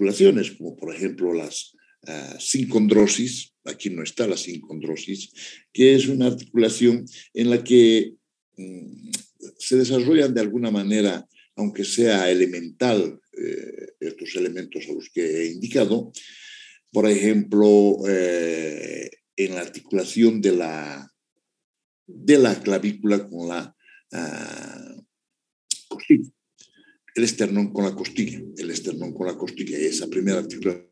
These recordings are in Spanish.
articulaciones, como por ejemplo las sincondrosis. Aquí no está la sincondrosis, que es una articulación en la que se desarrollan de alguna manera, aunque sea elemental, estos elementos a los que he indicado. Por ejemplo, en la articulación de la clavícula con la costilla, el esternón con la costilla, esa primera articulación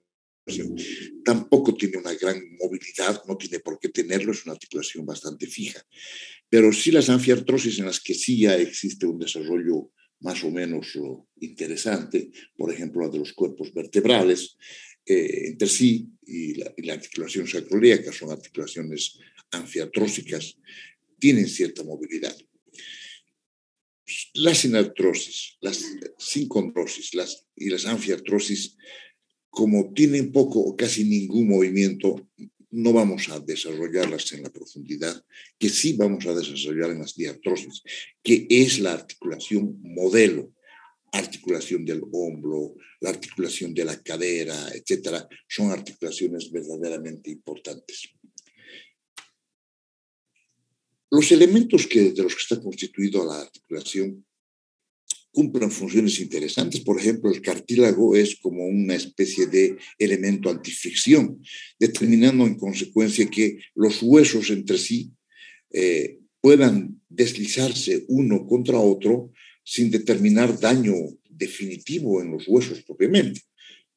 tampoco tiene una gran movilidad, no tiene por qué tenerlo, es una articulación bastante fija. Pero sí las anfiartrosis en las que sí ya existe un desarrollo más o menos interesante, por ejemplo, la de los cuerpos vertebrales, entre sí, y la articulación sacroiliaca son articulaciones anfiartrósicas, tienen cierta movilidad. La sinartrosis, las sincondrosis y las anfiartrosis, como tienen poco o casi ningún movimiento, no vamos a desarrollarlas en la profundidad que sí vamos a desarrollar en las diartrosis, que es la articulación modelo, articulación del hombro, la articulación de la cadera, etcétera, son articulaciones verdaderamente importantes. Los elementos de los que está constituida la articulación cumplen funciones interesantes. Por ejemplo, el cartílago es como una especie de elemento antifricción, determinando en consecuencia que los huesos entre sí puedan deslizarse uno contra otro sin determinar daño definitivo en los huesos propiamente,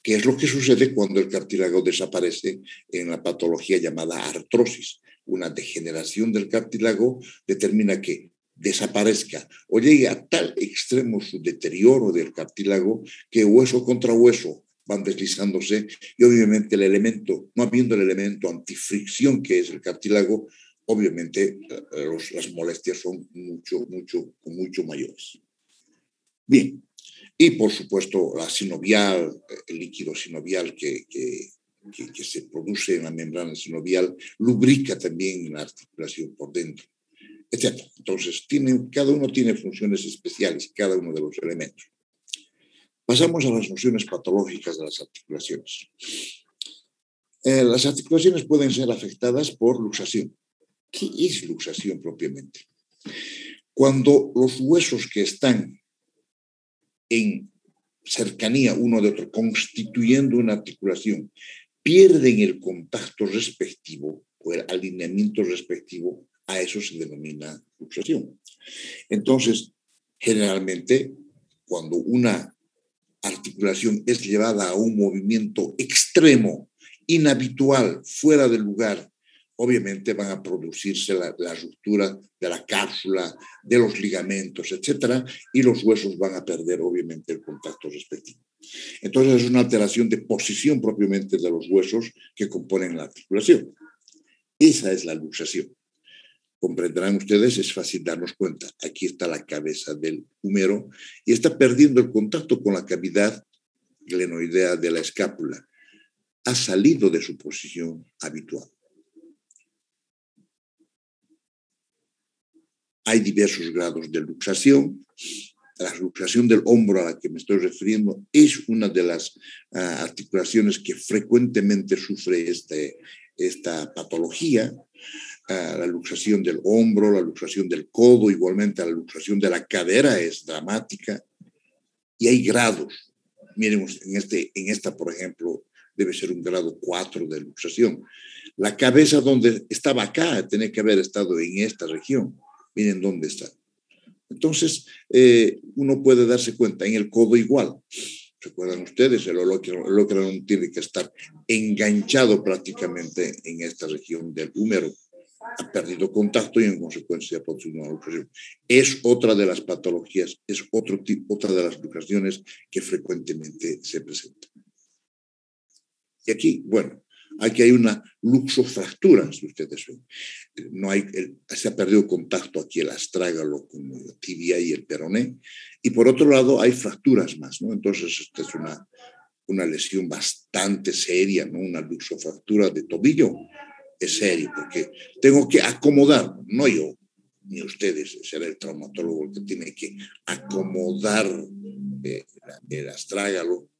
que es lo que sucede cuando el cartílago desaparece en la patología llamada artrosis. Una degeneración del cartílago determina que desaparezca o llegue a tal extremo su deterioro del cartílago que hueso contra hueso van deslizándose y obviamente el elemento, no habiendo el elemento antifricción que es el cartílago, obviamente las molestias son mucho mayores. Bien, y por supuesto la sinovial, el líquido sinovial que se produce en la membrana sinovial lubrica también la articulación por dentro, etc. Entonces, cada uno tiene funciones especiales, cada uno de los elementos. Pasamos a las funciones patológicas de las articulaciones. Las articulaciones pueden ser afectadas por luxación. ¿Qué es luxación propiamente? Cuando los huesos que están en cercanía uno de otro, constituyendo una articulación, pierden el contacto respectivo o el alineamiento respectivo, a eso se denomina luxación. Entonces, generalmente, cuando una articulación es llevada a un movimiento extremo, inhabitual, fuera del lugar, obviamente van a producirse la ruptura de la cápsula, de los ligamentos, etcétera, y los huesos van a perder, obviamente, el contacto respectivo. Entonces, es una alteración de posición propiamente de los huesos que componen la articulación. Esa es la luxación. Comprenderán ustedes, es fácil darnos cuenta. Aquí está la cabeza del húmero y está perdiendo el contacto con la cavidad glenoidea de la escápula. Ha salido de su posición habitual. Hay diversos grados de luxación. La luxación del hombro a la que me estoy refiriendo es una de las articulaciones que frecuentemente sufre esta patología. La luxación del hombro, la luxación del codo, igualmente la luxación de la cadera es dramática. Y hay grados. Miren, en esta, por ejemplo, debe ser un grado 4 de luxación. La cabeza donde estaba acá, tiene que haber estado en esta región. Miren dónde está. Entonces, uno puede darse cuenta, en el codo igual. ¿Recuerdan ustedes? El holocron tiene que estar enganchado prácticamente en esta región del húmero. Ha perdido contacto y en consecuencia produce una luxación. Es otra de las patologías, es otra de las luxaciones que frecuentemente se presentan. Y aquí, bueno, aquí hay una luxofractura, si ustedes ven. Se ha perdido contacto aquí el astrágalo con la tibia y el peroné. Y por otro lado hay fracturas más, ¿no? Entonces esta es una lesión bastante seria, ¿no? Una luxofractura de tobillo es serio, porque tengo que acomodar, no yo, ni ustedes, será el traumatólogo el que tiene que acomodar el astrágalo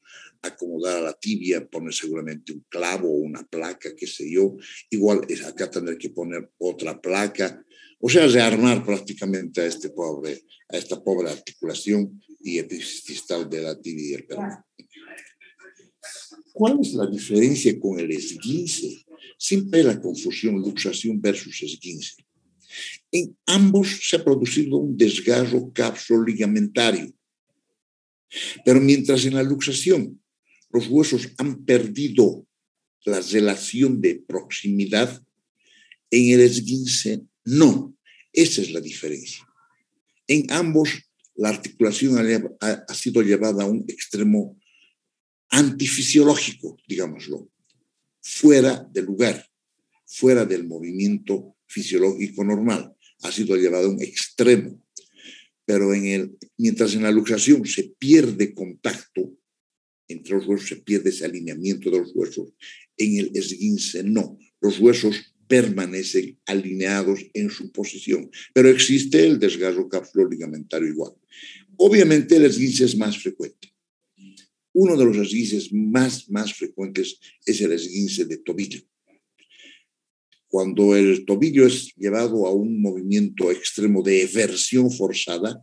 acomodar a la tibia, poner seguramente un clavo o una placa, qué sé yo. Igual acá tendré que poner otra placa. O sea, rearmar prácticamente a esta pobre articulación y epicistal de la tibia y el peroné. ¿Cuál es la diferencia con el esguince? Siempre hay la confusión luxación versus esguince. En ambos se ha producido un desgarro capsuloligamentario, pero mientras en la luxación los huesos han perdido la relación de proximidad, en el esguince no. Esa es la diferencia. En ambos la articulación ha sido llevada a un extremo antifisiológico, digámoslo, fuera del lugar, fuera del movimiento fisiológico normal. Ha sido llevado a un extremo. Pero mientras en la luxación se pierde contacto entre los huesos, se pierde ese alineamiento de los huesos, en el esguince no. Los huesos permanecen alineados en su posición, pero existe el desgarro capsuloligamentario igual. Obviamente el esguince es más frecuente. Uno de los esguinces más frecuentes es el esguince de tobillo. Cuando el tobillo es llevado a un movimiento extremo de eversión forzada,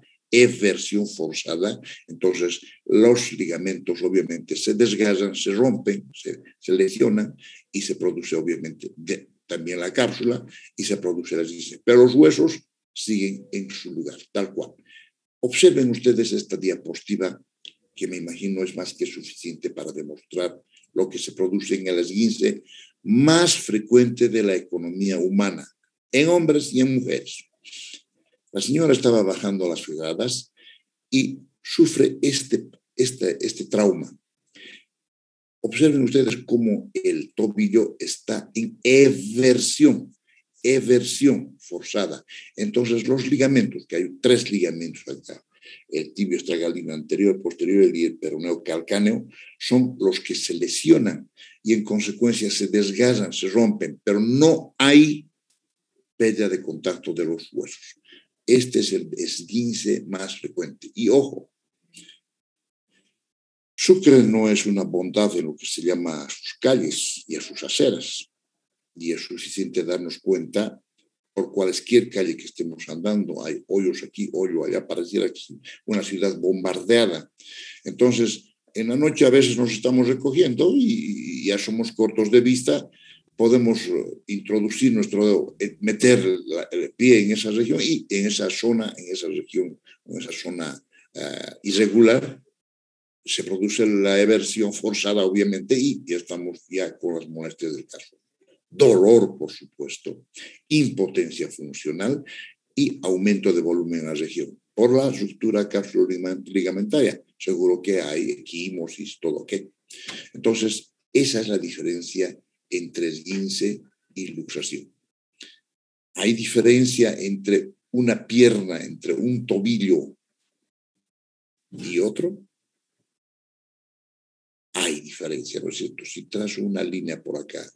entonces los ligamentos obviamente se desgastan, se rompen, se lesionan y se produce obviamente también la cápsula y se produce el esguince. Pero los huesos siguen en su lugar, tal cual. Observen ustedes esta diapositiva que me imagino es más que suficiente para demostrar lo que se produce en el esguince más frecuente de la economía humana, en hombres y en mujeres. La señora estaba bajando las gradas y sufre este trauma. Observen ustedes cómo el tobillo está en eversión forzada. Entonces los ligamentos, que hay 3 ligamentos acá, el tibio estragalino anterior, posterior y el peroneo calcáneo, son los que se lesionan y en consecuencia se desgastan, se rompen, pero no hay pérdida de contacto de los huesos. Este es el esguince más frecuente. Y ojo, Sucre no es una bondad en lo que se llama a sus calles y a sus aceras. Y es suficiente darnos cuenta por cualquier calle que estemos andando, hay hoyos aquí, hoyo allá, pareciera que es una ciudad bombardeada. Entonces, en la noche a veces nos estamos recogiendo y ya somos cortos de vista, podemos introducir meter el pie en esa región y en esa zona irregular, se produce la eversión forzada, obviamente, y ya estamos ya con las molestias del caso. Dolor, por supuesto, impotencia funcional y aumento de volumen en la región por la ruptura capsuloligamentaria. Seguro que hay equimosis, todo ok. Entonces, esa es la diferencia entre esguince y luxación. Hay diferencia entre una pierna, entre un tobillo y otro. Hay diferencia, ¿no es cierto? Si trazo una línea por acá,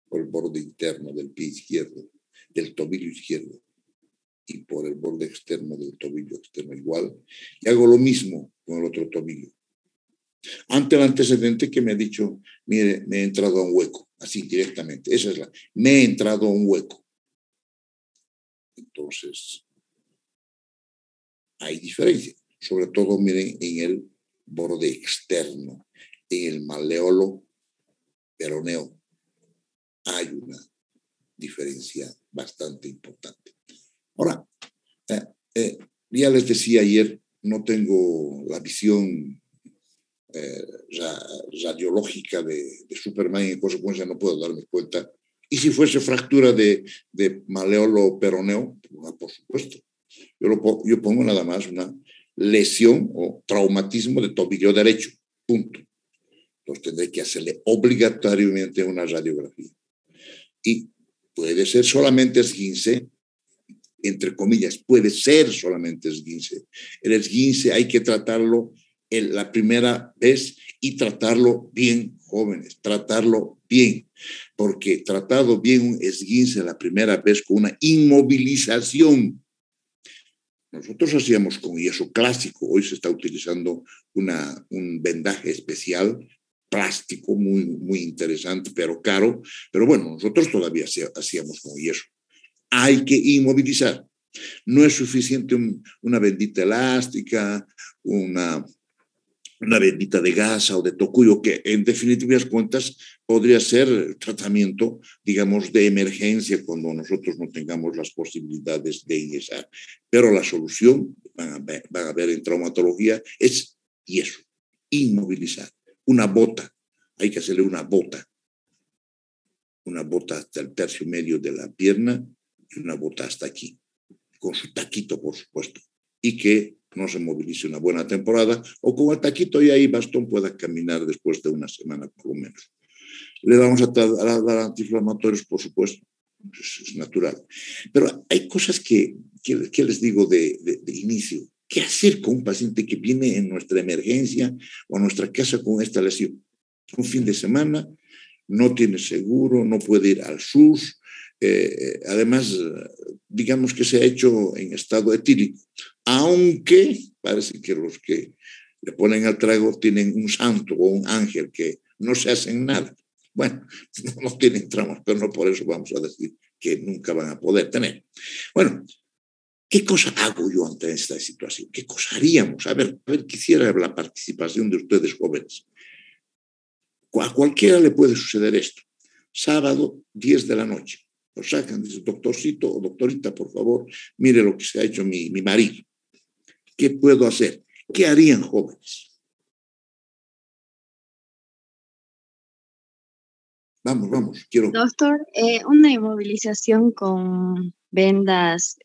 por el borde interno del pie izquierdo, del tobillo izquierdo, y por el borde externo del tobillo externo igual, y hago lo mismo con el otro tobillo. Ante el antecedente que me ha dicho, mire, me he entrado a un hueco, así directamente, me he entrado a un hueco. Entonces, hay diferencia, sobre todo, miren, en el borde externo, en el maleolo peroneo, hay una diferencia bastante importante. Ahora, ya les decía ayer, no tengo la visión radiológica de Superman y en consecuencia no puedo darme cuenta. Y si fuese fractura de maleolo peroneo, por supuesto. Yo pongo nada más una lesión o traumatismo de tobillo derecho, punto. Entonces tendré que hacerle obligatoriamente una radiografía. Y puede ser solamente esguince, entre comillas, puede ser solamente esguince. El esguince hay que tratarlo la primera vez y tratarlo bien, jóvenes, tratarlo bien, porque tratado bien un esguince la primera vez con una inmovilización nosotros hacíamos con yeso clásico, hoy se está utilizando un vendaje especial, plástico, muy interesante, pero caro, pero bueno, nosotros todavía hacíamos con yeso. Hay que inmovilizar. No es suficiente una bendita elástica, una bendita de gasa o de tocuyo, que en definitivas cuentas podría ser tratamiento, digamos, de emergencia cuando nosotros no tengamos las posibilidades de ingresar. Pero la solución, van a ver en traumatología, es yeso, inmovilizar. Una bota, hay que hacerle una bota hasta el tercio medio de la pierna y una bota hasta aquí, con su taquito, por supuesto, y que no se movilice una buena temporada, o con el taquito y ahí bastón pueda caminar después de una semana por lo menos. Le vamos a dar antiinflamatorios, por supuesto, es natural. Pero hay cosas que les digo de inicio. ¿Qué hacer con un paciente que viene en nuestra emergencia o a nuestra casa con esta lesión? Un fin de semana, no tiene seguro, no puede ir al SUS, además, digamos que se ha hecho en estado etílico, aunque parece que los que le ponen al trago tienen un santo o un ángel que no se hacen nada. Bueno, no tienen traumas, pero no por eso vamos a decir que nunca van a poder tener. Bueno, ¿qué cosa hago yo ante esta situación? ¿Qué cosa haríamos? A ver, quisiera la participación de ustedes jóvenes. A cualquiera le puede suceder esto. Sábado, 10 de la noche. Lo sacan, dice, doctorcito o doctorita, por favor, mire lo que se ha hecho mi marido. ¿Qué puedo hacer? ¿Qué harían jóvenes? Vamos, quiero... Doctor, una inmovilización con vendas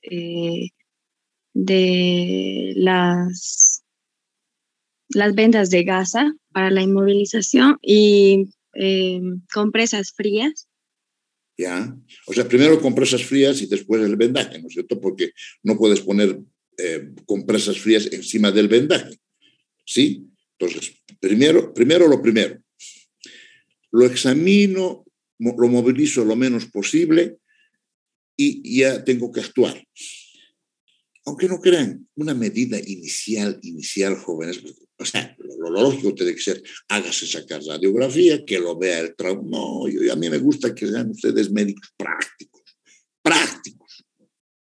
de las vendas de gasa para la inmovilización y compresas frías. Ya, o sea, primero compresas frías y después el vendaje, ¿no es cierto? Porque no puedes poner compresas frías encima del vendaje, ¿sí? Entonces, primero lo primero. Lo examino, lo movilizo lo menos posible y ya tengo que actuar. Aunque no crean, una medida inicial, jóvenes, o sea, lo lógico tiene que ser, hágase sacar radiografía, que lo vea el trauma. No, a mí me gusta que sean ustedes médicos prácticos,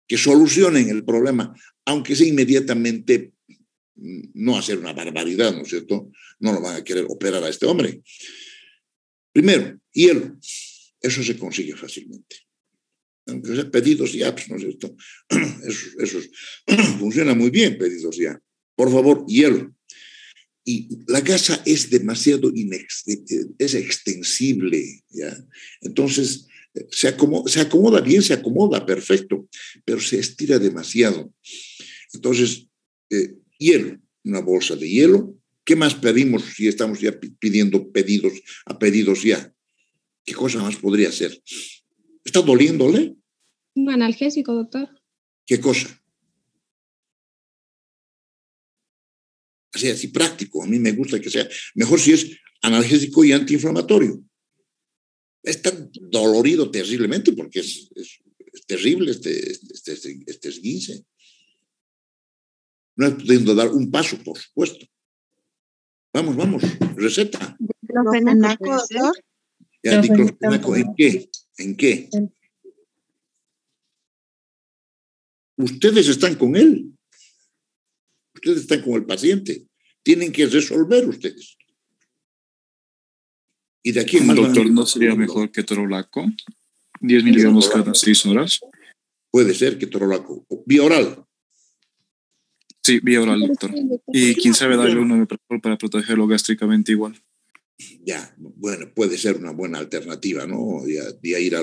que solucionen el problema, aunque sea inmediatamente, no hacer una barbaridad, ¿no es cierto? No lo van a querer operar a este hombre. Primero, hielo, eso se consigue fácilmente. Aunque sea pedidos ya, pues, ¿no es cierto? Eso funciona muy bien, pedidos ya. Por favor, hielo. Y la gasa es demasiado es extensible, ¿ya? Entonces, se acomoda bien, se acomoda perfecto, pero se estira demasiado. Entonces, hielo, una bolsa de hielo. ¿Qué más pedimos si estamos ya pidiendo pedidos ya? ¿Qué cosa más podría ser? ¿Está doliéndole? Un analgésico, doctor. ¿Qué cosa? Así práctico. A mí me gusta que sea mejor si es analgésico y antiinflamatorio. Es tan dolorido terriblemente porque es terrible este esguince. No es pudiendo dar un paso, por supuesto. Vamos, receta. Diclofenaco, doctor. Ya, diclofenaco, ¿en qué? Ustedes están con él. Ustedes están con el paciente. Tienen que resolver ustedes. Y de aquí en más... Doctor, ¿no sería mejor ketorolaco? 10 miligramos cada 6 horas. Puede ser ketorolaco. Vía oral. Sí, vía oral, doctor. Y quién sabe darle uno para protegerlo gástricamente igual. Ya, bueno, puede ser una buena alternativa, ¿no? Ya ir a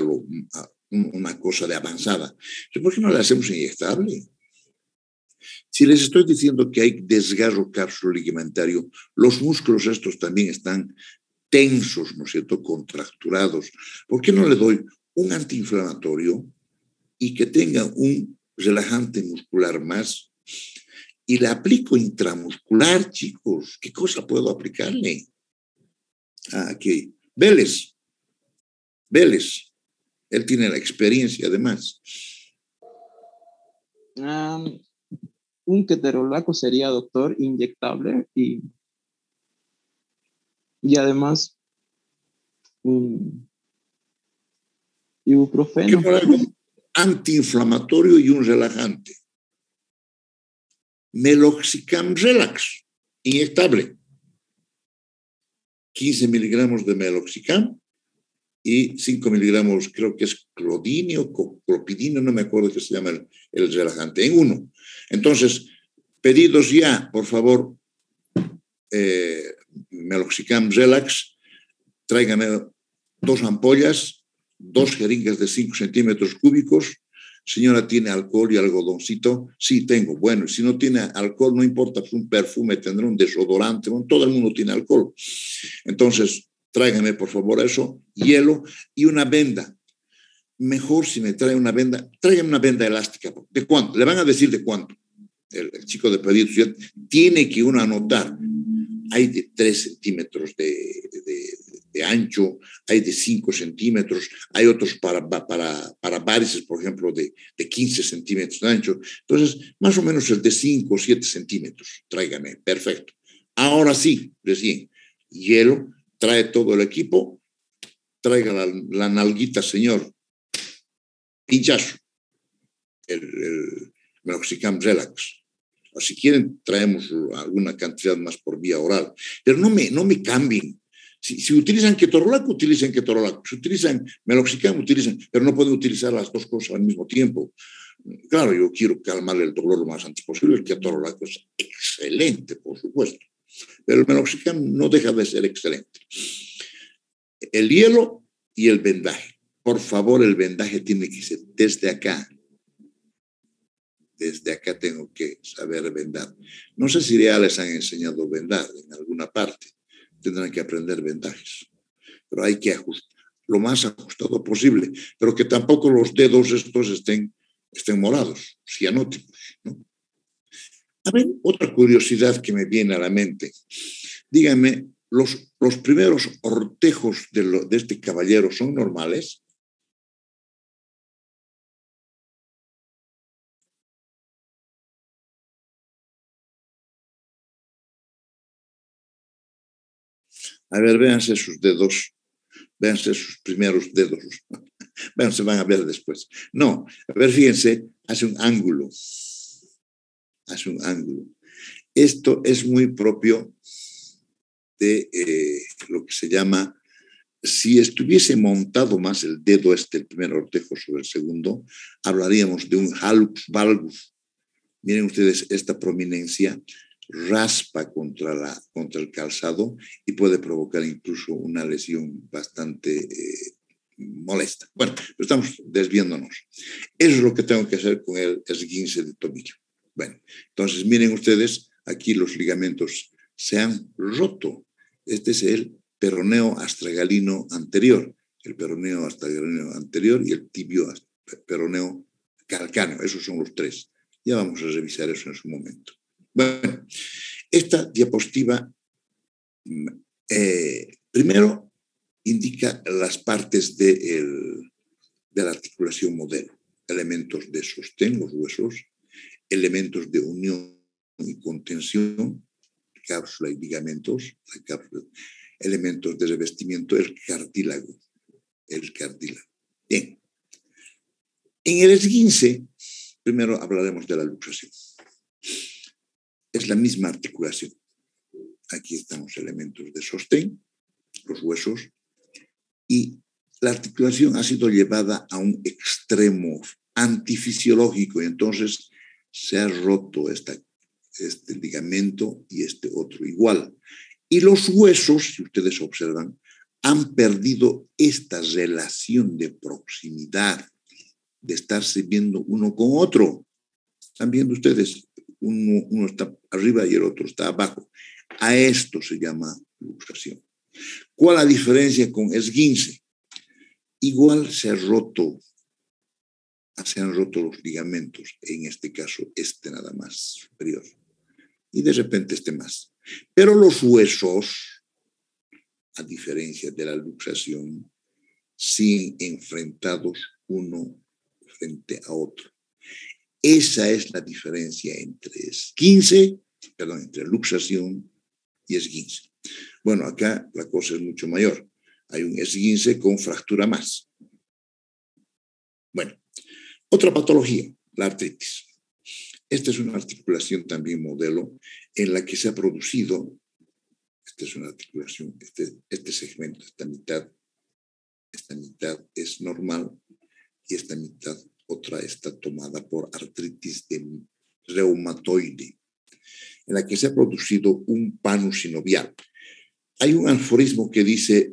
una cosa de avanzada. ¿Por qué no le hacemos inyectable? Si les estoy diciendo que hay desgarro capsuloligamentario, los músculos estos también están tensos, ¿no es cierto?, contracturados. ¿Por qué no le doy un antiinflamatorio y que tenga un relajante muscular más? Y le aplico intramuscular, chicos. ¿Qué cosa puedo aplicarle? Aquí. Vélez. Él tiene la experiencia, además. un ketorolaco sería, doctor, inyectable y además un ibuprofeno. Antiinflamatorio y un relajante. Meloxicam Relax, inyectable. 15 miligramos de meloxicam y 5 miligramos, creo que es clodinio, clopidina, no me acuerdo qué se llama el relajante, en uno. Entonces, pedidos ya, por favor, meloxicam Relax, tráigame 2 ampollas, 2 jeringas de 5 centímetros cúbicos. Señora, ¿tiene alcohol y algodoncito? Sí, tengo. Bueno, si no tiene alcohol, no importa, pues un perfume, tendrá un desodorante, bueno, todo el mundo tiene alcohol. Entonces, tráigame, por favor, eso, hielo y una venda. Mejor si me trae una venda, tráigame una venda elástica. ¿De cuánto? Le van a decir de cuánto. El chico de pedidos ya tiene que uno anotar. Hay de 3 centímetros de ancho, hay de 5 centímetros, hay otros para varices, por ejemplo, de 15 centímetros de ancho. Entonces, más o menos el de 5 o 7 centímetros, tráigame, perfecto. Ahora sí, recién, hielo, trae todo el equipo, traiga la nalguita, señor, pinchazo, el Meloxicam Relax. O si quieren, traemos alguna cantidad más por vía oral. Pero no me cambien. Si utilizan ketorolaco, utilicen ketorolaco. Si utilizan meloxicam, utilicen, pero no pueden utilizar las dos cosas al mismo tiempo. Claro, yo quiero calmar el dolor lo más antes posible. El ketorolaco es excelente, por supuesto. Pero el meloxicam no deja de ser excelente. El hielo y el vendaje. Por favor, el vendaje tiene que ser desde acá. Desde acá tengo que saber vendar. No sé si ya les han enseñado a vendar en alguna parte. Tendrán que aprender vendajes. Pero hay que ajustar lo más ajustado posible. Pero que tampoco los dedos estos estén morados, cianóticos, ¿no? A ver, otra curiosidad que me viene a la mente. Díganme, ¿los primeros ortejos de este caballero son normales? A ver, véanse sus dedos, véanse sus primeros dedos. Bueno, se van a ver después. No, a ver, fíjense, hace un ángulo. Hace un ángulo. Esto es muy propio de lo que se llama, si estuviese montado más el dedo el primer ortejo sobre el segundo, hablaríamos de un hallux valgus. Miren ustedes esta prominencia, raspa contra el calzado y puede provocar incluso una lesión bastante molesta. Bueno, pero estamos desviándonos. Eso es lo que tengo que hacer con el esguince de tobillo. Bueno, entonces miren ustedes, aquí los ligamentos se han roto. Este es el peroneo astragalino anterior, el peroneo astragalino anterior y el tibio peroneo calcáneo. Esos son los tres. Ya vamos a revisar eso en su momento. Bueno, esta diapositiva primero indica las partes de la articulación modelo, elementos de sostén, los huesos, elementos de unión y contención, cápsula y ligamentos, elementos de revestimiento, el cartílago. Bien. En el esguince, primero hablaremos de la luxación. Es la misma articulación. Aquí están los elementos de sostén, los huesos, y la articulación ha sido llevada a un extremo antifisiológico y entonces se ha roto este ligamento y este otro igual. Y los huesos, si ustedes observan, han perdido esta relación de proximidad, de estarse viendo uno con otro. ¿Están viendo ustedes? Uno está arriba y el otro está abajo. A esto se llama luxación. ¿Cuál es la diferencia con esguince? Igual se han roto los ligamentos, en este caso este nada más superior, y de repente este más. Pero los huesos, a diferencia de la luxación, siguen enfrentados uno frente a otro. Esa es la diferencia entre esguince, entre luxación y esguince. Bueno, acá la cosa es mucho mayor. Hay un esguince con fractura más. Bueno, otra patología, la artritis. Esta es una articulación también modelo en la que se ha producido, esta es una articulación, este segmento, esta mitad es normal y esta mitad otra está tomada por artritis reumatoide, en la que se ha producido un panus sinovial. Hay un aforismo que dice,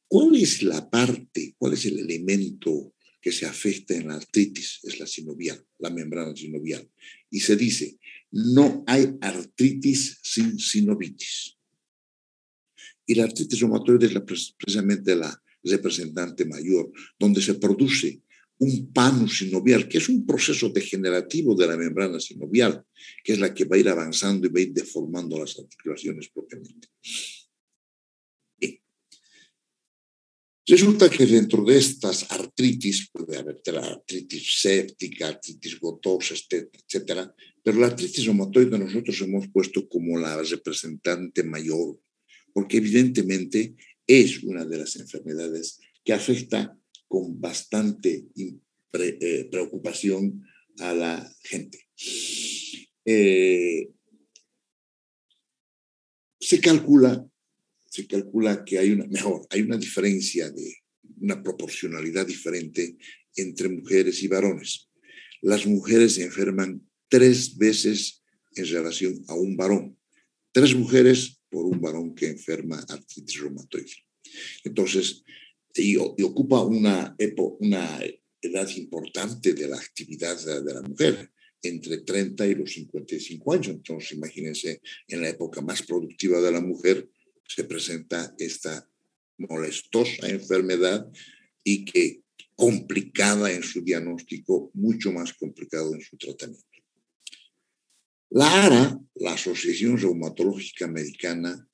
¿cuál es la parte, cuál es el elemento que se afecta en la artritis? Es la sinovial, la membrana sinovial. Y se dice, no hay artritis sin sinovitis. Y la artritis reumatoide es precisamente la representante mayor, donde se produce un panus sinovial, que es un proceso degenerativo de la membrana sinovial, que es la que va a ir avanzando y va a ir deformando las articulaciones propiamente. Bien. Resulta que dentro de estas artritis, puede haber artritis séptica, artritis gotosa, etcétera, pero la artritis reumatoide nosotros hemos puesto como la representante mayor, porque evidentemente es una de las enfermedades que afecta con bastante preocupación a la gente. Se calcula que hay una diferencia una proporcionalidad diferente entre mujeres y varones. Las mujeres se enferman 3 veces en relación a un varón. 3 mujeres por un varón que enferma artritis reumatoide. Entonces, y ocupa una edad importante de la actividad de la mujer, entre 30 y los 55 años. Entonces, imagínense, en la época más productiva de la mujer se presenta esta molestosa enfermedad y que complicada en su diagnóstico, mucho más complicado en su tratamiento. La ARA, la Asociación Reumatológica Americana,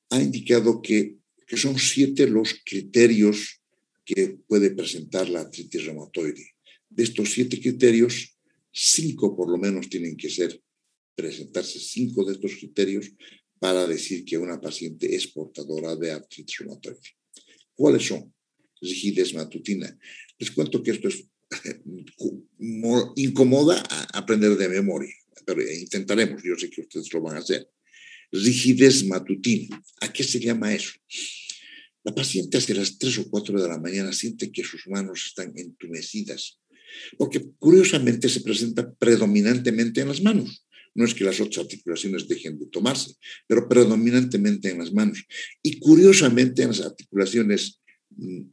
ha indicado que son 7 los criterios que puede presentar la artritis reumatoide. De estos 7 criterios, 5 por lo menos tienen que presentarse 5 de estos criterios para decir que una paciente es portadora de artritis reumatoide. ¿Cuáles son? Rigidez matutina. Les cuento que esto es incomoda a aprender de memoria, pero intentaremos, yo sé que ustedes lo van a hacer. Rigidez matutina. ¿A qué se llama eso? La paciente hacia las 3 o 4 de la mañana siente que sus manos están entumecidas, porque curiosamente se presenta predominantemente en las manos. No es que las otras articulaciones dejen de tomarse, pero predominantemente en las manos. Y curiosamente en las articulaciones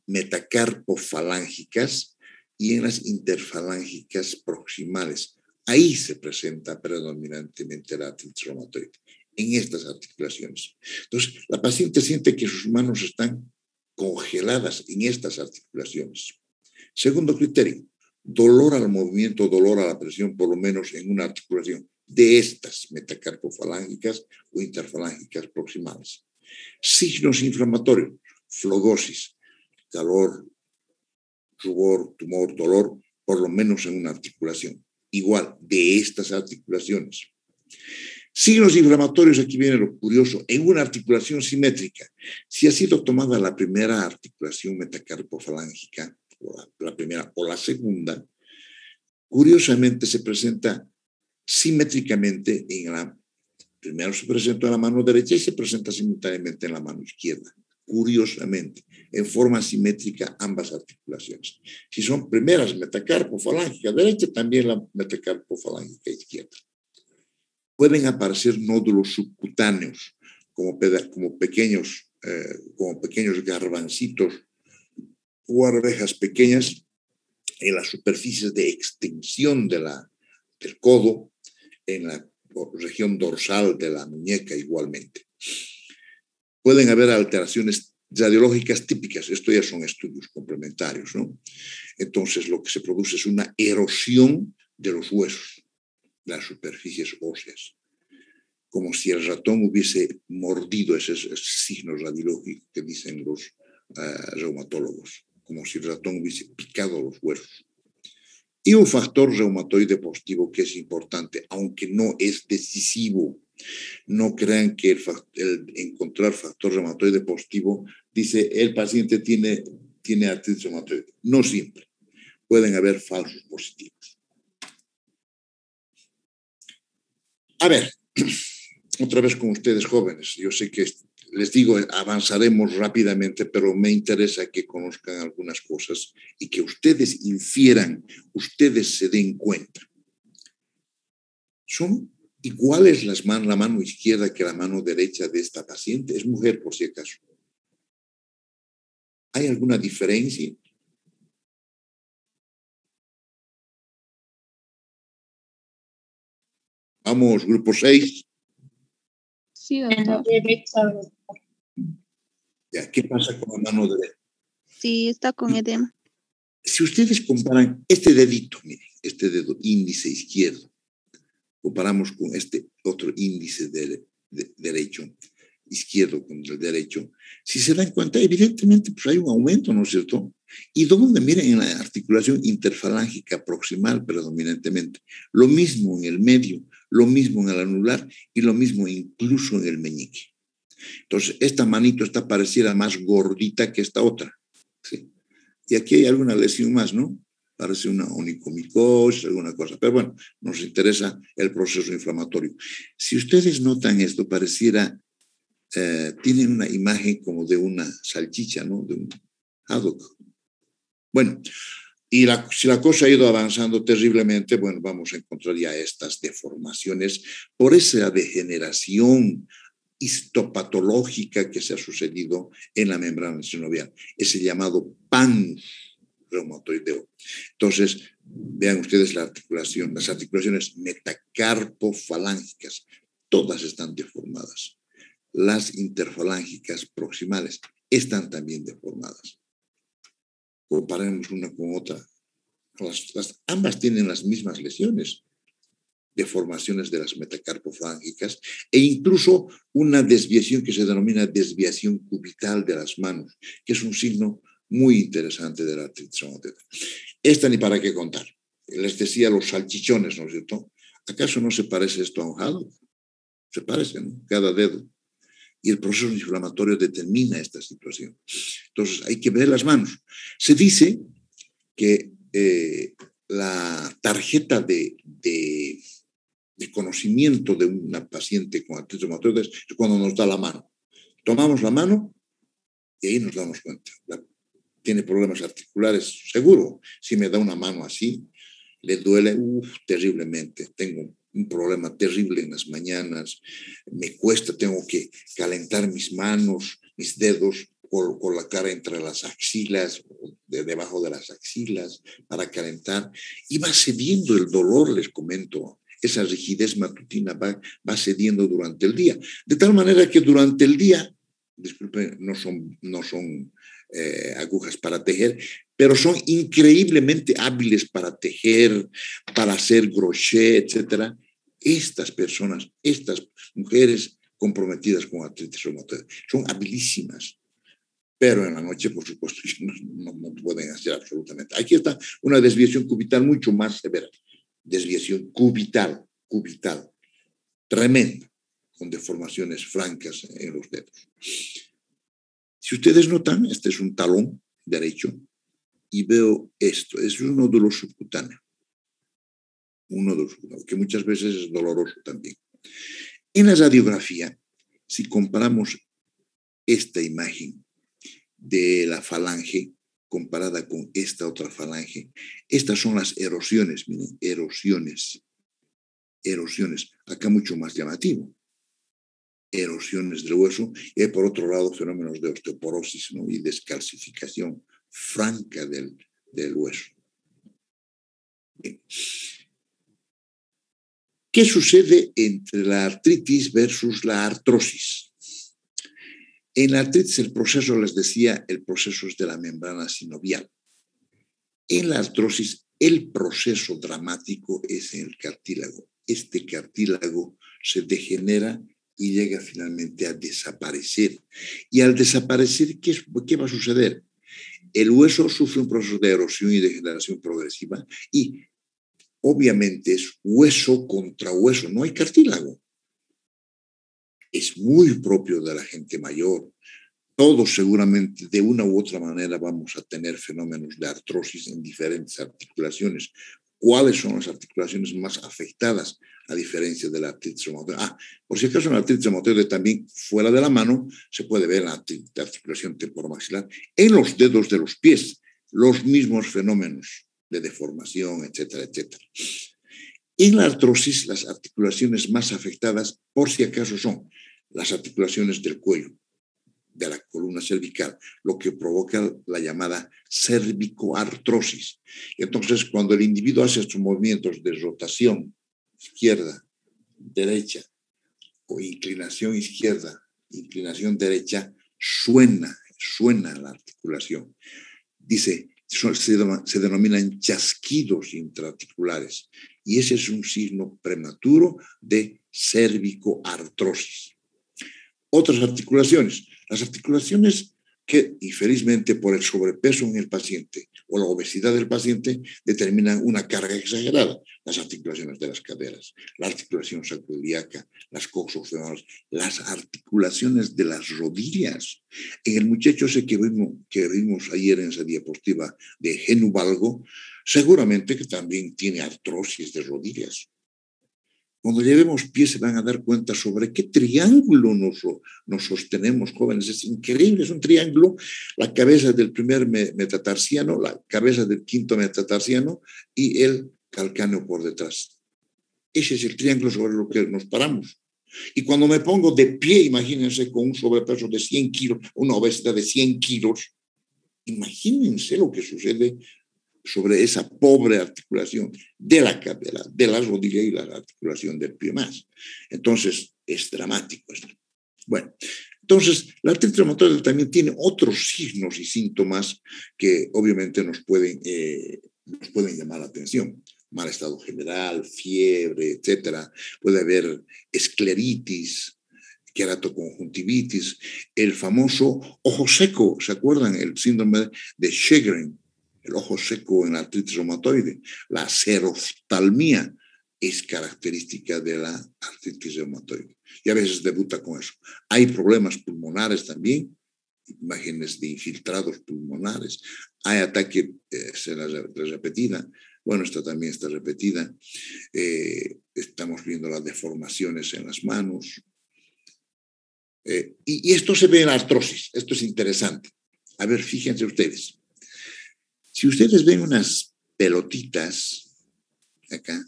metacarpofalángicas y en las interfalángicas proximales. Ahí se presenta predominantemente la artritis reumatoide, en estas articulaciones. Entonces, la paciente siente que sus manos están congeladas en estas articulaciones. Segundo criterio, dolor al movimiento, dolor a la presión, por lo menos en una articulación de estas metacarpofalángicas o interfalángicas proximales. Signos inflamatorios, flogosis, calor, rubor, tumor, dolor, por lo menos en una articulación. Igual, de estas articulaciones. Signos inflamatorios, aquí viene lo curioso, en una articulación simétrica. Si ha sido tomada la primera articulación metacarpofalángica, la primera o la segunda, curiosamente se presenta simétricamente primero se presenta en la mano derecha y se presenta simultáneamente en la mano izquierda. Curiosamente, en forma simétrica ambas articulaciones. Si son primeras metacarpofalángica derecha, también la metacarpofalángica izquierda. Pueden aparecer nódulos subcutáneos como pequeños garbancitos o arvejas pequeñas en las superficies de extensión del codo, en la región dorsal de la muñeca igualmente. Pueden haber alteraciones radiológicas típicas, esto ya son estudios complementarios, ¿no? Entonces lo que se produce es una erosión de los huesos, las superficies óseas, como si el ratón hubiese mordido, ese signo radiológico que dicen los reumatólogos, como si el ratón hubiese picado los huesos. Y un factor reumatoide positivo que es importante, aunque no es decisivo. No crean que el encontrar factor reumatoide positivo dice el paciente tiene artritis reumatoide. No siempre. Pueden haber falsos positivos. A ver, otra vez con ustedes jóvenes. Yo sé que les digo, avanzaremos rápidamente, pero me interesa que conozcan algunas cosas y que ustedes infieran, ustedes se den cuenta. ¿Son iguales la mano izquierda que la mano derecha de esta paciente? Es mujer, por si acaso. ¿Hay alguna diferencia? Vamos, grupo 6. Sí, doctor. Ya, ¿qué pasa con la mano derecha? Sí, está con edema. Si ustedes comparan este dedito, miren, este dedo índice izquierdo, comparamos con este otro índice derecho, izquierdo con el derecho, si se dan cuenta, evidentemente pues hay un aumento, ¿no es cierto? Y donde, miren, en la articulación interfalángica proximal predominantemente, lo mismo en el medio, lo mismo en el anular y lo mismo incluso en el meñique. Entonces, esta manito está pareciera más gordita que esta otra, ¿sí? Y aquí hay alguna lesión más, ¿no? Parece una onicomicosis, alguna cosa. Pero bueno, nos interesa el proceso inflamatorio. Si ustedes notan esto, pareciera, tienen una imagen como de una salchicha, ¿no? De un haddock. Bueno, y si la cosa ha ido avanzando terriblemente, bueno, vamos a encontrar ya estas deformaciones por esa degeneración histopatológica que se ha sucedido en la membrana sinovial, ese llamado PAN reumatoideo. Entonces, vean ustedes la articulación, las articulaciones metacarpofalángicas, todas están deformadas. Las interfalángicas proximales están también deformadas. Comparemos una con otra. Ambas tienen las mismas lesiones, deformaciones de las metacarpofalángicas e incluso una desviación que se denomina desviación cubital de las manos, que es un signo muy interesante de la artritis reumatoide. Esta ni para qué contar. Les decía los salchichones, ¿no es cierto? ¿Acaso no se parece esto a un haddock? Se parece, ¿no? Cada dedo. Y el proceso inflamatorio determina esta situación. Entonces, hay que ver las manos. Se dice que la tarjeta de conocimiento de una paciente con artritis reumatoide es cuando nos da la mano. Tomamos la mano y ahí nos damos cuenta. Tiene problemas articulares, seguro. Si me da una mano así, le duele terriblemente. Tengo un problema terrible en las mañanas. Me cuesta, tengo que calentar mis manos, mis dedos, con la cara entre las axilas, debajo de las axilas, para calentar. Y va cediendo el dolor, les comento. Esa rigidez matutina va cediendo durante el día. De tal manera que durante el día, disculpen, no son agujas para tejer, pero son increíblemente hábiles para tejer, para hacer crochet, etc. Estas personas, estas mujeres comprometidas con artritis reumatoide, son habilísimas. Pero en la noche, por supuesto, no pueden hacer absolutamente. Aquí está una desviación cubital mucho más severa. Desviación cubital, tremenda, con deformaciones francas en los dedos. Si ustedes notan, este es un talón derecho y veo esto, es un nódulo subcutáneo, que muchas veces es doloroso también. En la radiografía, si comparamos esta imagen de la falange comparada con esta otra falange, estas son las erosiones, miren, erosiones, acá mucho más llamativo, erosiones del hueso, y hay por otro lado fenómenos de osteoporosis, ¿no? Y descalcificación franca del hueso. Bien. ¿Qué sucede entre la artritis versus la artrosis? En la artritis el proceso, les decía, el proceso es de la membrana sinovial. En la artrosis el proceso dramático es en el cartílago. Este cartílago se degenera y llega finalmente a desaparecer. Y al desaparecer, ¿qué va a suceder? El hueso sufre un proceso de erosión y degeneración progresiva y obviamente es hueso contra hueso, no hay cartílago. Es muy propio de la gente mayor. Todos seguramente de una u otra manera vamos a tener fenómenos de artrosis en diferentes articulaciones. ¿Cuáles son las articulaciones más afectadas a diferencia de la artritis reumatoide? Por si acaso en la artritis reumatoide también fuera de la mano se puede ver la articulación temporomaxilar en los dedos de los pies, los mismos fenómenos de deformación, etcétera, etcétera. En la artrosis, las articulaciones más afectadas, por si acaso, son las articulaciones del cuello, de la columna cervical, lo que provoca la llamada cervicoartrosis. Entonces, cuando el individuo hace estos movimientos de rotación izquierda, derecha, o inclinación izquierda, inclinación derecha, suena la articulación. Dice, se denominan chasquidos intraarticulares, y ese es un signo prematuro de cervicoartrosis. Otras articulaciones, las articulaciones que, infelizmente, por el sobrepeso en el paciente o la obesidad del paciente, determinan una carga exagerada. Las articulaciones de las caderas, la articulación sacroiliaca, las coxofemorales, las articulaciones de las rodillas. En el muchacho ese que vimos ayer en esa diapositiva de Genubalgo, seguramente que también tiene artrosis de rodillas. Cuando llevemos pies se van a dar cuenta sobre qué triángulo nos sostenemos, jóvenes. Es increíble, es un triángulo. La cabeza del primer metatarsiano, la cabeza del quinto metatarsiano y el calcáneo por detrás. Ese es el triángulo sobre lo que nos paramos. Y cuando me pongo de pie, imagínense con un sobrepeso de 100 kilos, una obesidad de 100 kilos, imagínense lo que sucede sobre esa pobre articulación de la cadera, de la rodilla y la articulación del pie más. Entonces, es dramático esto. Bueno, entonces, la artritis reumatoide también tiene otros signos y síntomas que obviamente nos pueden llamar la atención. Mal estado general, fiebre, etcétera. Puede haber escleritis, queratoconjuntivitis, el famoso ojo seco. ¿Se acuerdan? El síndrome de Sjögren. El ojo seco en la artritis reumatoide, la xeroftalmía es característica de la artritis reumatoide y a veces debuta con eso. Hay problemas pulmonares también, imágenes de infiltrados pulmonares, hay ataque repetida, bueno, esta también está repetida, estamos viendo las deformaciones en las manos, y esto se ve en la artrosis, esto es interesante. A ver, fíjense ustedes. Si ustedes ven unas pelotitas acá,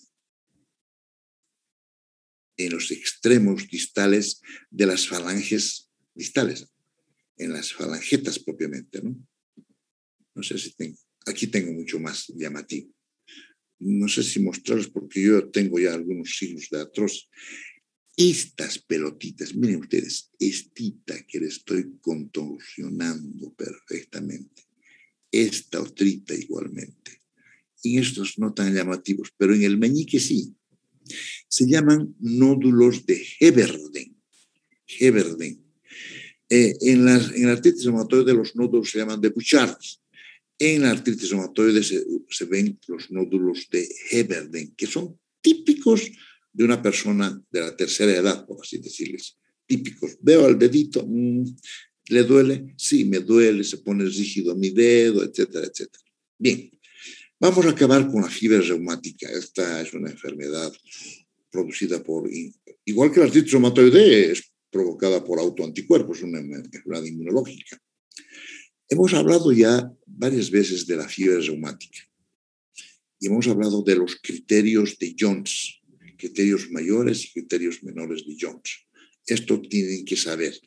en los extremos distales de las falanges distales, en las falangetas propiamente, ¿no? No sé si tengo, aquí tengo mucho más llamativo. No sé si mostrarles porque yo tengo ya algunos signos de artrosis. Estas pelotitas, miren ustedes, estita que le estoy contorsionando perfectamente. Esta otrita igualmente. Y estos no tan llamativos, pero en el meñique sí. Se llaman nódulos de Heberden. En la artritis reumatoide los nódulos se llaman de Bouchard. En la artritis reumatoide se ven los nódulos de Heberden, que son típicos de una persona de la tercera edad, por así decirles. Típicos. Veo al dedito, ¿le duele? Sí, me duele, se pone rígido mi dedo, etcétera, etcétera. Bien, vamos a acabar con la fiebre reumática. Esta es una enfermedad producida por, igual que la artritis reumatoide, es provocada por autoanticuerpos, una enfermedad inmunológica. Hemos hablado ya varias veces de la fiebre reumática y hemos hablado de los criterios de Jones, criterios mayores y criterios menores de Jones. Esto tienen que saber.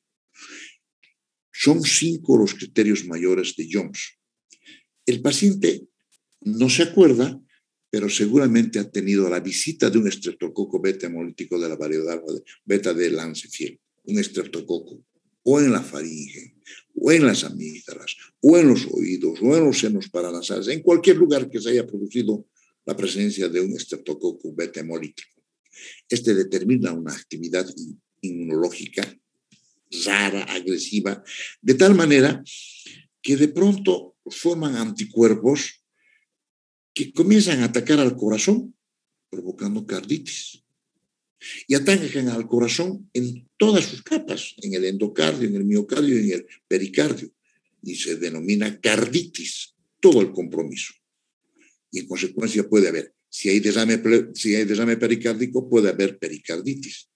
Son 5 los criterios mayores de Jones. El paciente no se acuerda, pero seguramente ha tenido la visita de un estreptococo beta hemolítico de la variedad beta de Lancefield, un estreptococo, o en la faringe, o en las amígdalas, o en los oídos, o en los senos paranasales, en cualquier lugar que se haya producido la presencia de un estreptococo beta hemolítico. Este determina una actividad inmunológica rara, agresiva, de tal manera que de pronto forman anticuerpos que comienzan a atacar al corazón provocando carditis. Y atacan al corazón en todas sus capas, en el endocardio, en el miocardio y en el pericardio. Y se denomina carditis, todo el compromiso. Y en consecuencia puede haber, si hay derrame pericárdico, puede haber pericarditis.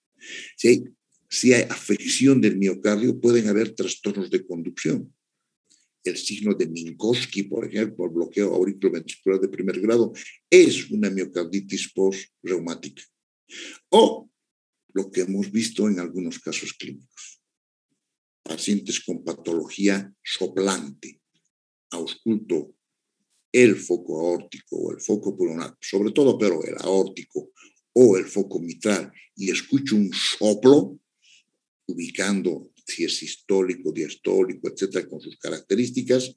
Si hay afección del miocardio, pueden haber trastornos de conducción. El signo de Minkowski, por ejemplo, el bloqueo auriculoventricular de primer grado, es una miocarditis postreumática. O lo que hemos visto en algunos casos clínicos. Pacientes con patología soplante, ausculto el foco aórtico o el foco pulmonar, sobre todo pero el aórtico o el foco mitral, y escucho un soplo, ubicando si es sistólico, diastólico, etcétera, con sus características,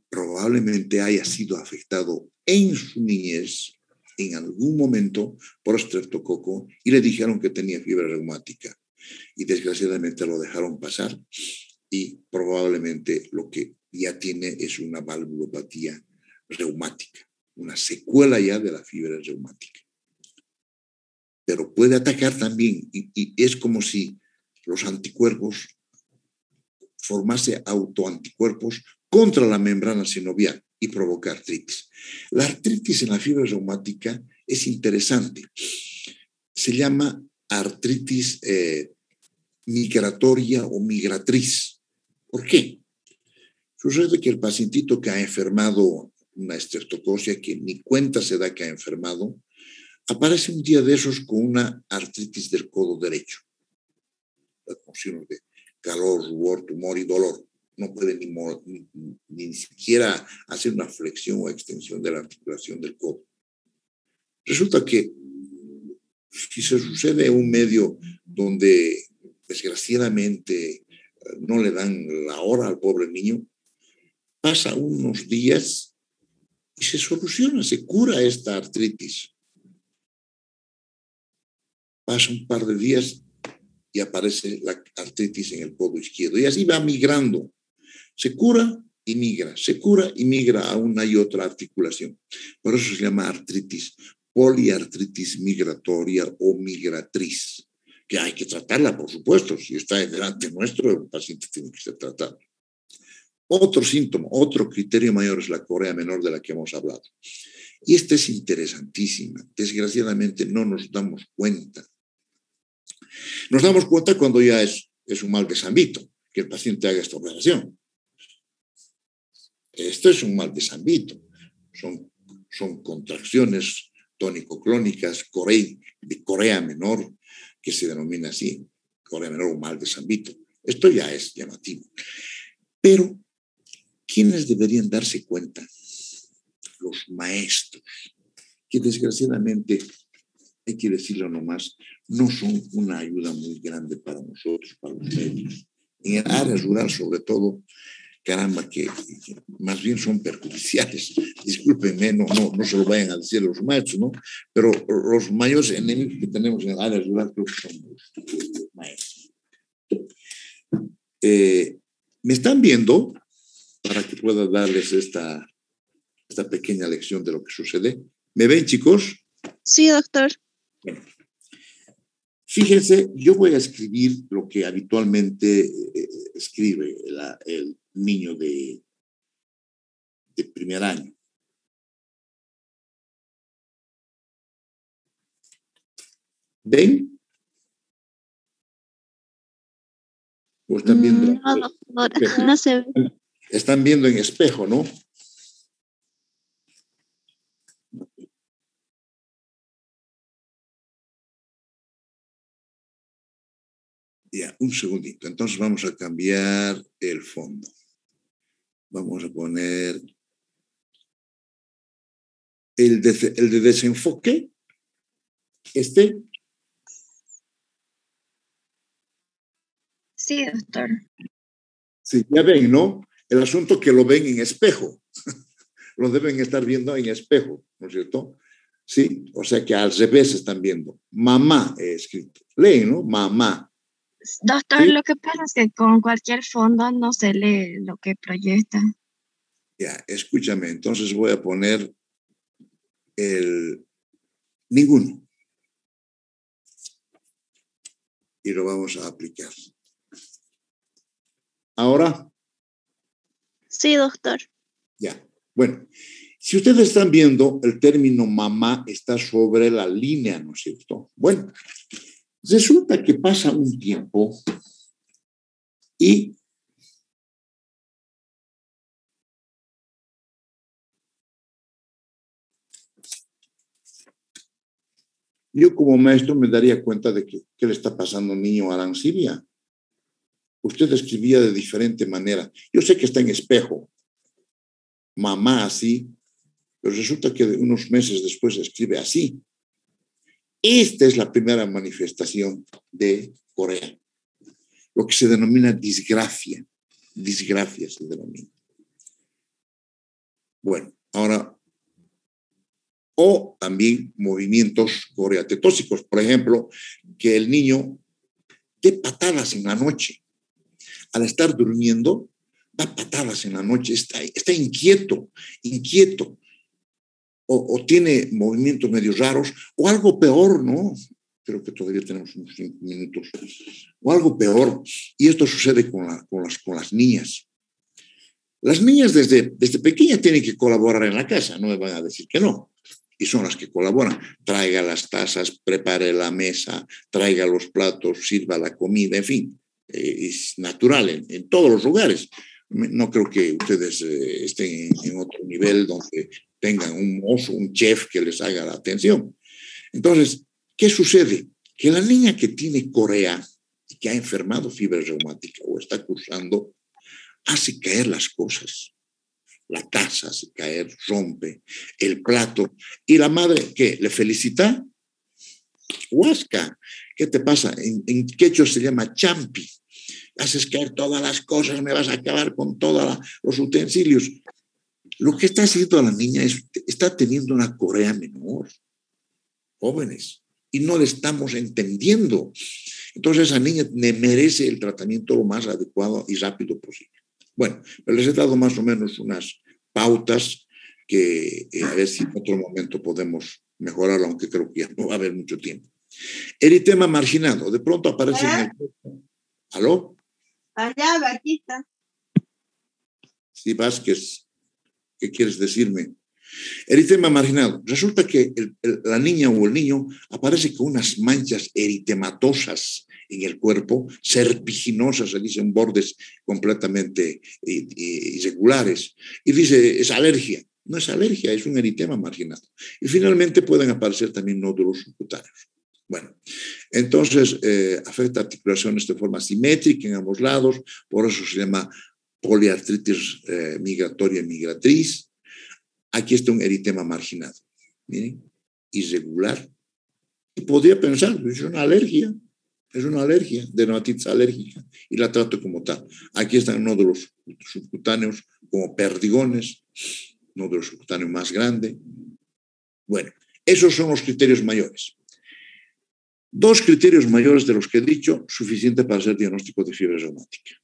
probablemente haya sido afectado en su niñez, en algún momento, por estreptococo, y le dijeron que tenía fiebre reumática. Y desgraciadamente lo dejaron pasar, y probablemente lo que ya tiene es una valvulopatía reumática, una secuela ya de la fiebre reumática. Pero puede atacar también, y es como si los anticuerpos formase autoanticuerpos contra la membrana sinovial y provocar artritis. La artritis en la fiebre reumática es interesante. Se llama artritis migratoria o migratriz. ¿Por qué? Sucede que el pacientito que ha enfermado una estreptococia, que ni cuenta se da que ha enfermado, aparece un día de esos con una artritis del codo derecho. Con signos de calor, rubor, tumor y dolor. No puede ni siquiera hacer una flexión o extensión de la articulación del codo. Resulta que si se sucede en un medio donde desgraciadamente no le dan la hora al pobre niño, pasa unos días y se soluciona, se cura esta artritis. Pasa un par de días y aparece la artritis en el codo izquierdo. Y así va migrando. Se cura y migra, se cura y migra a una y otra articulación. Por eso se llama artritis, poliartritis migratoria o migratriz, que hay que tratarla, por supuesto. Si está delante nuestro, el paciente tiene que ser tratado. Otro síntoma, otro criterio mayor es la corea menor de la que hemos hablado. Y esta es interesantísima. Desgraciadamente no nos damos cuenta. Nos damos cuenta cuando ya es un mal de San Vito, que el paciente haga esta operación. Esto es un mal de San Vito. Son contracciones tónico-clónicas de corea menor, que se denomina así, corea menor o mal de San Vito. Esto ya es llamativo. Pero, ¿quiénes deberían darse cuenta? Los maestros, que desgraciadamente, hay que decirlo nomás, no son una ayuda muy grande para nosotros, para los médicos. En el área rural, sobre todo, caramba, que más bien son perjudiciales. Discúlpenme, no se lo vayan a decir los maestros, ¿no? Pero los mayores enemigos que tenemos en el área rural creo que son los maestros. ¿Me están viendo? Para que pueda darles esta pequeña lección de lo que sucede. ¿Me ven, chicos? Sí, doctor. Bueno. Fíjense, yo voy a escribir lo que habitualmente escribe el niño de primer año. ¿Ven? ¿O están viendo? No, doctor, no se ve. Están viendo en espejo, ¿no? Ya, un segundito. Entonces vamos a cambiar el fondo. Vamos a poner el de desenfoque. Sí, doctor. Sí, ya ven, ¿no? El asunto que lo ven en espejo. Lo deben estar viendo en espejo, ¿no es cierto? Sí, o sea que al revés están viendo. Mamá he escrito. Leen, ¿no? Mamá. Doctor, ¿Sí? lo que pasa es que con cualquier fondo no se lee lo que proyecta. Ya, escúchame, entonces voy a poner el Ninguno. Y lo vamos a aplicar. Ahora. Sí, doctor. Ya. Bueno, si ustedes están viendo, el término mamá está sobre la línea, ¿no es cierto? Bueno, resulta que pasa un tiempo y yo como maestro me daría cuenta de que qué le está pasando al niño Arancibia. Usted escribía de diferente manera. Yo sé que está en espejo, mamá así, pero resulta que unos meses después escribe así. Esta es la primera manifestación de Corea, lo que se denomina disgrafia. Disgrafia se denomina. Bueno, ahora, o también movimientos coreatetóxicos, por ejemplo, que el niño dé patadas en la noche. Al estar durmiendo, da patadas en la noche, está inquieto, o tiene movimientos medio raros, o algo peor, ¿no? Creo que todavía tenemos unos 5 minutos, o algo peor, y esto sucede con las niñas. Las niñas desde pequeñas tienen que colaborar en la casa, no me van a decir que no, y son las que colaboran. Traiga las tazas, prepare la mesa, traiga los platos, sirva la comida, en fin, es natural en todos los lugares. No creo que ustedes estén en otro nivel donde tengan un mozo, un chef que les haga la atención. Entonces, ¿qué sucede? Que la niña que tiene corea y que ha enfermado fiebre reumática o está cursando, hace caer las cosas. La taza hace caer, rompe el plato. Y la madre, ¿qué? ¿Le felicita? Huasca. ¿Qué te pasa? En quechua se llama champi. Haces caer todas las cosas, me vas a acabar con todos los utensilios. Lo que está haciendo la niña está teniendo una corea menor, jóvenes, y no le estamos entendiendo. Entonces esa niña merece el tratamiento lo más adecuado y rápido posible. Bueno, pero les he dado más o menos unas pautas que a ver si en otro momento podemos mejorarlo, aunque creo que ya no va a haber mucho tiempo. Eritema marginado, de pronto aparece en el cuerpo. ¿Aló? Allá, aquí está. Sí, Vázquez, ¿qué quieres decirme? Eritema marginado. Resulta que la niña o el niño aparece con unas manchas eritematosas en el cuerpo, serpiginosas, se dicen bordes completamente irregulares. Y dice, es alergia. No es alergia, es un eritema marginado. Y finalmente pueden aparecer también nódulos subcutáneos. Bueno, entonces afecta articulaciones de forma simétrica en ambos lados, por eso se llama poliartritis migratoria migratriz. Aquí está un eritema marginado, miren, irregular. Y podría pensar, es una alergia, dermatitis alérgica, y la trato como tal. Aquí están nódulos subcutáneos como perdigones, nódulo subcutáneo más grande. Bueno, esos son los criterios mayores. 2 criterios mayores de los que he dicho, suficiente para hacer diagnóstico de fiebre reumática.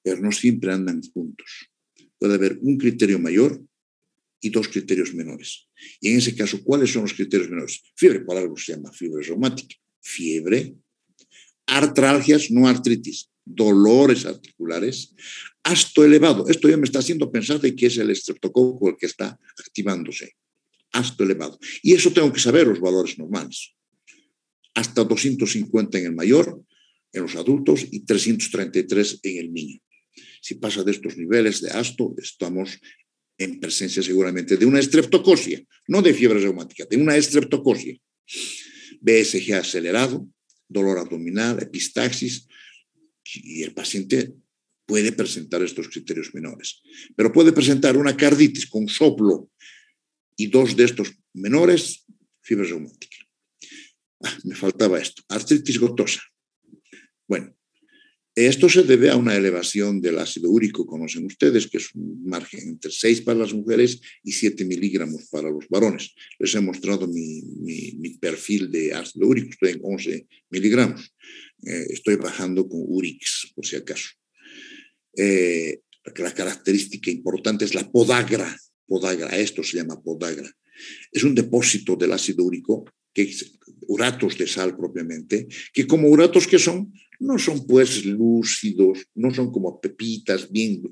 Pero no siempre andan juntos. Puede haber un criterio mayor y 2 criterios menores. Y en ese caso, ¿cuáles son los criterios menores? Fiebre, por algo se llama fiebre reumática. Fiebre, artralgias, no artritis, dolores articulares, asto elevado. Esto ya me está haciendo pensar de que es el estreptococo el que está activándose. Asto elevado. Y eso tengo que saber los valores normales. Hasta 250 en el mayor, en los adultos, y 333 en el niño. Si pasa de estos niveles de asto, estamos en presencia seguramente de una estreptococia, no de fiebre reumática, de una estreptococia. BSG acelerado, dolor abdominal, epistaxis, y el paciente puede presentar estos criterios menores. Pero puede presentar una carditis con soplo y 2 de estos menores, fiebre reumática. Me faltaba esto, artritis gotosa. Bueno, esto se debe a una elevación del ácido úrico, conocen ustedes, que es un margen entre 6 para las mujeres y 7 miligramos para los varones. Les he mostrado mi perfil de ácido úrico, estoy en 11 miligramos. Estoy bajando con Urix, por si acaso. La característica importante es la podagra. Podagra, esto se llama podagra. Es un depósito del ácido úrico, uratos de sal propiamente, que como uratos que son, no son pues lúcidos, no son como pepitas, bien,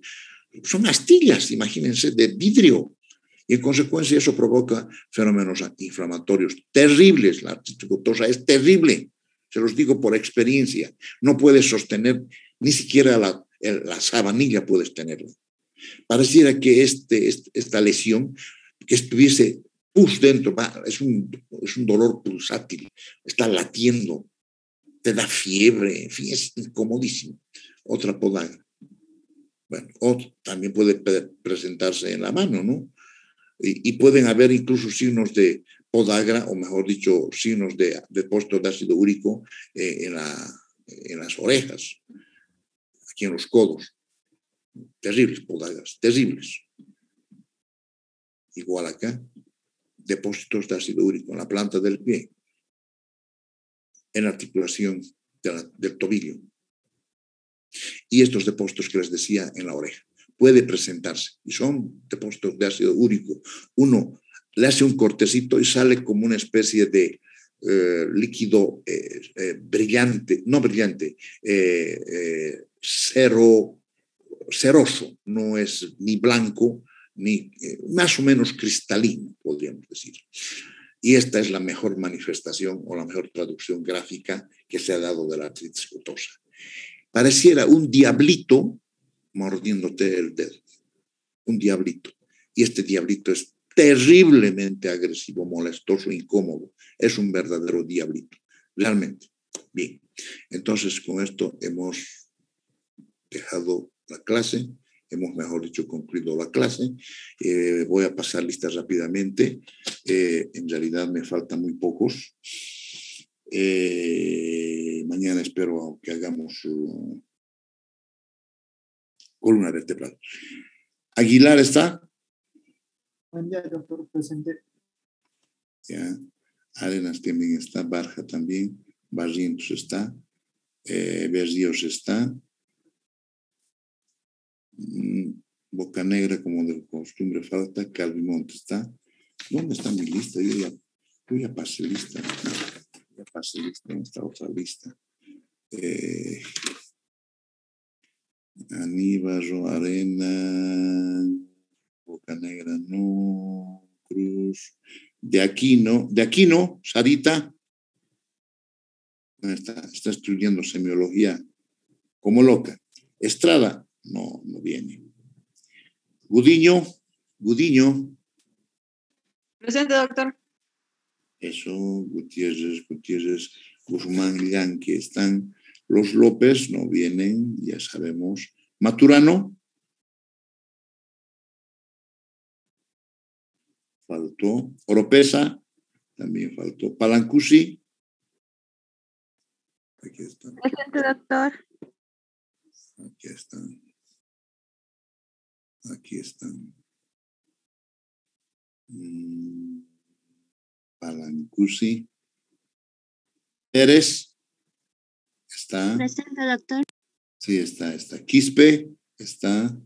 son astillas, imagínense, de vidrio. Y en consecuencia eso provoca fenómenos inflamatorios terribles. La artritis gotosa es terrible, se los digo por experiencia. No puedes sostener, ni siquiera la sabanilla puedes tenerla. Pareciera que esta lesión, que estuviese pus dentro, es un dolor pulsátil, está latiendo, te da fiebre, en fin, es incomodísimo. Otra podagra. Bueno, también puede presentarse en la mano, ¿no? Y pueden haber incluso signos de podagra, o mejor dicho, signos de depósito de ácido úrico en las orejas, aquí en los codos. Terribles podagras, terribles. Igual acá, depósitos de ácido úrico en la planta del pie, en la articulación del tobillo. Y estos depósitos que les decía en la oreja. Puede presentarse, y son depósitos de ácido úrico. Uno le hace un cortecito y sale como una especie de líquido brillante, no brillante, ceroso, no es ni blanco, ni más o menos cristalino, podríamos decir. Y esta es la mejor manifestación o la mejor traducción gráfica que se ha dado de la artritis gotosa. Pareciera un diablito mordiéndote el dedo, un diablito. Y este diablito es terriblemente agresivo, molestoso, incómodo. Es un verdadero diablito, realmente. Bien, entonces con esto hemos dejado la clase, hemos, mejor dicho, concluido la clase. Voy a pasar listas rápidamente. En realidad me faltan muy pocos. Mañana espero que hagamos columna vertebral. Aguilar está. Buen día, doctor, presente. Ya. Arenas también está, Barja también, Barrientos está, Berríos está, Bocanegra, como de costumbre falta, Calvimonte está. ¿Dónde está mi lista? Yo ya pasé lista. Ya pasé lista en esta otra lista. Aníbal, Arena, Bocanegra, no, Cruz, de Aquino, Sarita, está estudiando semiología como loca. Estrada, no viene. Gudiño. Presente, doctor. Eso, Gutiérrez, Guzmán, Llanque están. Los López no vienen, ya sabemos. Maturano. Faltó. Oropesa, también faltó. Palancusi. Aquí están. Presente, doctor. Aquí están. Palancusi. Pérez. Está. Presente, doctor. Sí, está. Quispe. Está.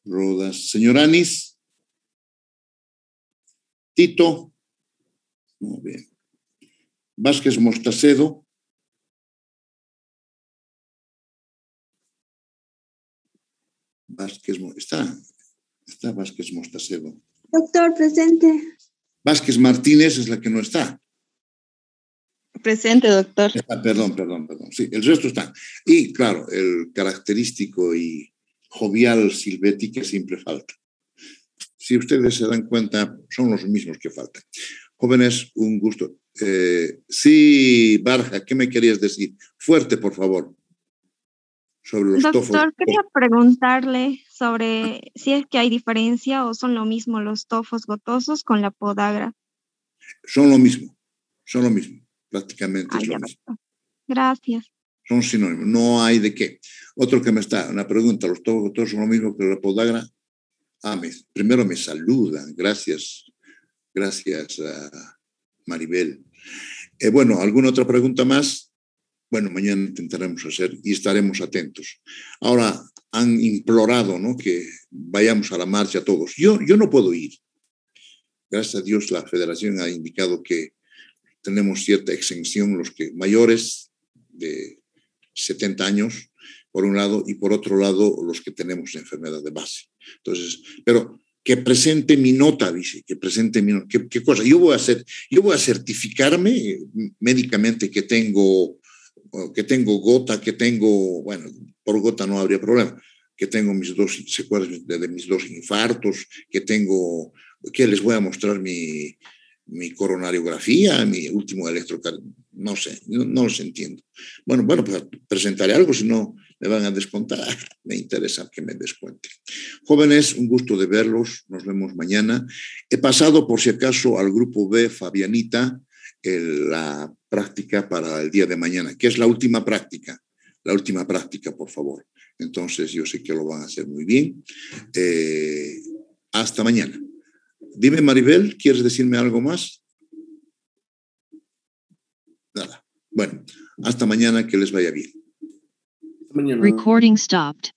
Rodas. Señor Anis. Tito. Muy bien. Vázquez Mostacedo. Está Vázquez Mostacedo. Doctor, presente. Vázquez Martínez es la que no está. Presente, doctor. Perdón. Sí, el resto está. Y claro, el característico y jovial Silvetti que siempre falta. Si ustedes se dan cuenta, son los mismos que faltan. Jóvenes, un gusto. Sí, Barja, ¿qué me querías decir? Fuerte, por favor. Sobre los tofos. Doctor, quería preguntarle sobre si es que hay diferencia o son lo mismo los tofos gotosos con la podagra. Son lo mismo, prácticamente es lo mismo. Gracias. Son sinónimos, no hay de qué. Otro que me está, una pregunta, ¿los tofos gotosos son lo mismo que la podagra? Primero me saludan, gracias a Maribel. Bueno, ¿alguna otra pregunta más? Bueno, mañana intentaremos hacer y estaremos atentos. Ahora han implorado, ¿no?, que vayamos a la marcha todos. Yo no puedo ir. Gracias a Dios, la federación ha indicado que tenemos cierta exención los que mayores de 70 años, por un lado, y por otro lado, los que tenemos enfermedad de base. Entonces, pero que presente mi nota, dice, que presente mi nota. ¿Qué cosa? Yo voy a certificarme médicamente que tengo gota, bueno, por gota no habría problema, que tengo mis dos secuelas de mis dos infartos, que les voy a mostrar mi coronariografía, mi último electrocardiograma, no sé, no los entiendo. Bueno, pues presentaré algo, si no me van a descontar, me interesa que me descuenten. Jóvenes, un gusto de verlos, nos vemos mañana. He pasado, por si acaso, al grupo B, Fabianita, la práctica para el día de mañana, que es la última práctica, por favor. Entonces, yo sé que lo van a hacer muy bien. Hasta mañana. Dime, Maribel, ¿quieres decirme algo más? Nada. Bueno, hasta mañana, que les vaya bien. Mañana. Recording stopped.